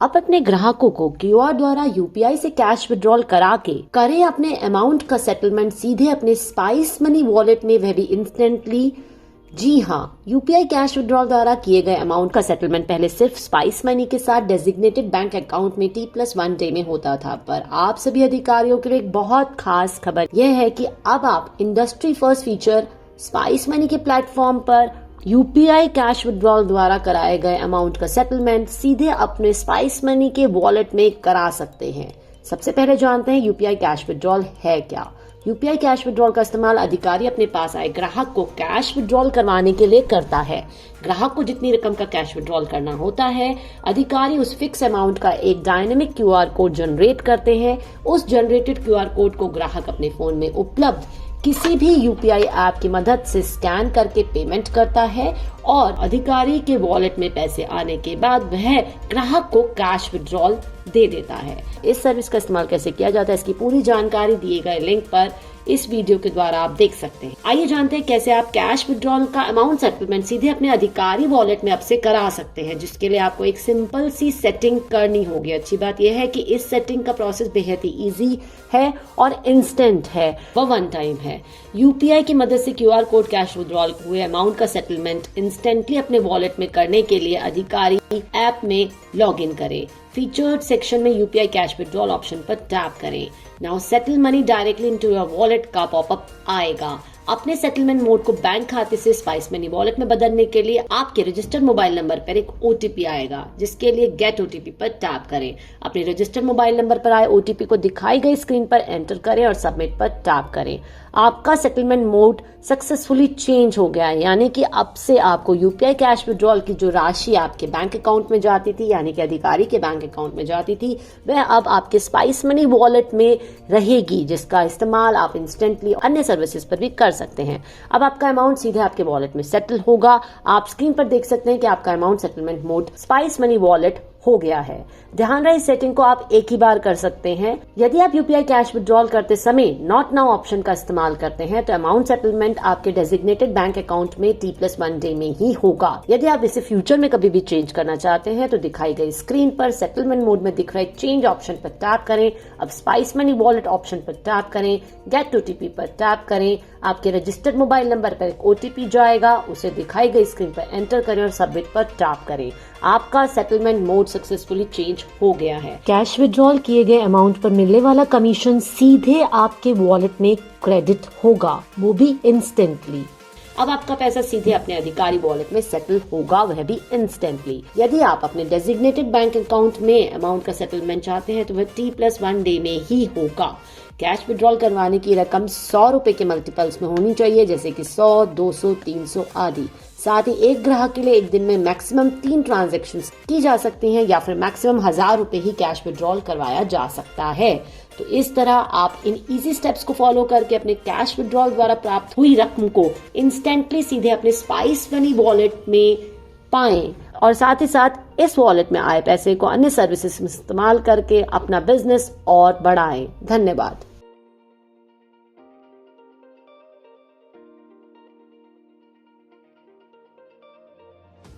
आप अपने ग्राहकों को क्यूआर द्वारा यूपीआई से कैश विड्रॉल करा के करें अपने अमाउंट का सेटलमेंट सीधे अपने स्पाइस मनी वॉलेट में, वह भी इंस्टेंटली। जी हाँ, यूपीआई कैश विड्रॉल द्वारा किए गए अमाउंट का सेटलमेंट पहले सिर्फ स्पाइस मनी के साथ डेजिग्नेटेड बैंक अकाउंट में T+1 डे में होता था, पर आप सभी अधिकारियों के लिए एक बहुत खास खबर यह है कि अब आप industry first feature spice money के प्लेटफॉर्म पर यूपीआई कैश विड्रॉल द्वारा कराए गए अमाउंट का सेटलमेंट सीधे अपने स्पाइस मनी के वॉलेट में करा सकते हैं। सबसे पहले जानते हैं यूपीआई कैश विड्रॉल है क्या। यूपीआई कैश विड्रॉल का इस्तेमाल अधिकारी अपने पास आए ग्राहक को कैश विड्रॉल करवाने के लिए करता है। ग्राहक को जितनी रकम का कैश विड्रॉल करना होता है, अधिकारी उस फिक्स अमाउंट का एक डायनेमिक क्यूआर कोड जनरेट करते हैं। उस जनरेटेड क्यूआर कोड को ग्राहक अपने फोन में उपलब्ध किसी भी यूपीआई ऐप की मदद से स्कैन करके पेमेंट करता है और अधिकारी के वॉलेट में पैसे आने के बाद वह ग्राहक को कैश विड्रॉल दे देता है। इस सर्विस का इस्तेमाल कैसे किया जाता है, इसकी पूरी जानकारी दिए गए लिंक पर इस वीडियो के द्वारा आप देख सकते हैं। आइए जानते हैं कैसे आप कैश विड्रॉल का अमाउंट सेटलमेंट सीधे अपने अधिकारी वॉलेट में अब से करा सकते हैं, जिसके लिए आपको एक सिंपल सी सेटिंग करनी होगी। अच्छी बात यह है कि इस सेटिंग का प्रोसेस बेहद ही इजी है और इंस्टेंट है, वह वन टाइम है। यूपीआई की मदद से क्यूआर कोड कैश विड्रॉल हुए अमाउंट का सेटलमेंट इंस्टेंटली अपने वॉलेट में करने के लिए अधिकारी ऐप में लॉग इन करें। फीचर्ड सेक्शन में यूपीआई कैश विड्रॉल ऑप्शन पर टैप करें। Now settle money directly into your wallet का पॉपअप आएगा। अपने सेटलमेंट मोड को बैंक खाते से स्पाइस मनी वॉलेट में बदलने के लिए आपके रजिस्टर्ड मोबाइल नंबर पर एक ओटीपी आएगा, जिसके लिए गेट ओटीपी पर टैप करें। अपने रजिस्टर्ड मोबाइल नंबर पर आए ओटीपी को दिखाई गई स्क्रीन पर एंटर करें और सबमिट पर टैप करें। आपका सेटलमेंट मोड सक्सेसफुली चेंज हो गया है, यानी कि अब से आपको यूपीआई कैश विड्रॉल की जो राशि आपके बैंक अकाउंट में जाती थी, यानी कि अधिकारी के बैंक अकाउंट में जाती थी, वह अब आपके स्पाइस मनी वॉलेट में रहेगी, जिसका इस्तेमाल आप इंस्टेंटली अन्य सर्विसेज पर भी कर सकते हैं। अब आपका अमाउंट सीधे आपके वॉलेट में सेटल होगा। आप स्क्रीन पर देख सकते हैं कि आपका amount settlement mode spice money wallet हो गया है। ध्यान रहे, इस सेटिंग को आप एक ही बार कर सकते हैं। यदि आप यूपीआई कैश विड्रॉल करते समय नॉट नाउ ऑप्शन का इस्तेमाल करते हैं तो अमाउंट सेटलमेंट आपके डेजिग्नेटेड बैंक अकाउंट में T+1 डे में ही होगा। यदि आप इसे फ्यूचर में कभी भी चेंज करना चाहते हैं तो दिखाई गई स्क्रीन पर सेटलमेंट मोड में दिख रहे चेंज ऑप्शन पर टैप करें। अब स्पाइस मनी वॉलेट ऑप्शन पर टैप करें, गेट ओटीपी पर टैप करें। आपके रजिस्टर्ड मोबाइल नंबर पर एक ओटीपी जाएगा, उसे दिखाई गई स्क्रीन पर एंटर करें और सबमिट पर टैप करें। आपका सेटलमेंट मोड सक्सेसफुली चेंज हो गया है। कैश विड्रॉल किए गए अमाउंट पर मिलने वाला कमीशन सीधे आपके वॉलेट में क्रेडिट होगा, वो भी इंस्टेंटली। अब आपका पैसा सीधे अपने अधिकारी वॉलेट में सेटल होगा, वह भी इंस्टेंटली। यदि आप अपने डेजिग्नेटेड बैंक अकाउंट में अमाउंट का सेटलमेंट चाहते हैं तो वह T+1 डे में ही होगा। कैश विड्रॉल करवाने की रकम 100 रुपए के मल्टीपल्स में होनी चाहिए, जैसे कि 100, 200, 300 आदि। साथ ही एक ग्राहक के लिए एक दिन में मैक्सिमम 3 ट्रांजैक्शंस की जा सकती हैं या फिर मैक्सिमम 1000 रुपए ही कैश विड्रॉल करवाया जा सकता है। तो इस तरह आप इन इजी स्टेप्स को फॉलो करके अपने कैश विड्रॉल द्वारा प्राप्त हुई रकम को इंस्टेंटली सीधे अपने स्पाइस मनी वॉलेट में पाएं और साथ ही साथ इस वॉलेट में आए पैसे को अन्य सर्विसेज में इस्तेमाल करके अपना बिजनेस और बढ़ाएं। धन्यवाद।